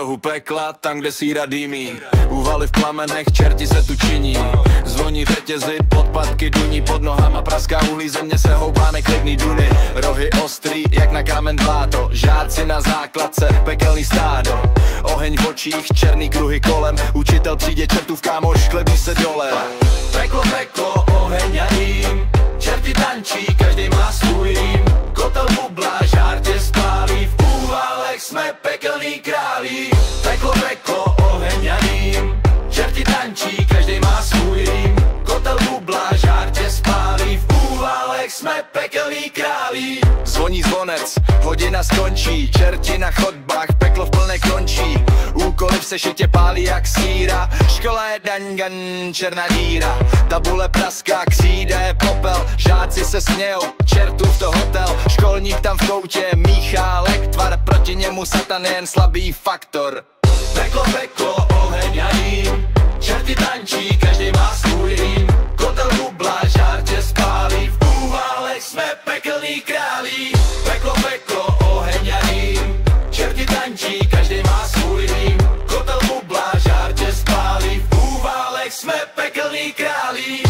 rohu pekla, tam kde síra dýmí. Úvaly v plamenech, čerti se tu činí. Zvoní řetězy, podpatky duní, pod nohama praská uhlí, země se houpá neklidný duny. Rohy ostrý, jak na kámen bláto, žáci na základce, pekelný stádo. Oheň v očích, černý kruhy kolem, učitel přijde, čertův kámoš, klebí se dole. Peklo, peklo, oheň a dým, čerti tančí, každý má svůj rým. Kotel bubla, žár tě spálí, v úvalech jsme pekelný králí. Peklo, peklo, oheň a dým, čerti tančí, každý má svůj rým. Kotel bubla, žár tě spálí, v úvalech jsme pekelný králí. Zvoní zvonec, hodina skončí, čerti na chodbách, peklo v plné končí. Úkoly v sešitě pálí jak síra, škola je dangan, černá díra. Tabule praská, kříde popel, žáci se smějou, čertův to hotel. Školník tam v koutě, Michálek tvar, proti němu satan je jen slabý faktor. Peklo, peklo, oheň a dým, čerti tančí, každý má svůj rým. Kotel bubla, žár tě spálí, v úvalech jsme pekelný králí. Peklo, peklo, oheň a dým, čerti tančí, každý má svůj rým. Kotel bubla, žár tě spálí, v úvalech jsme pekelný králí.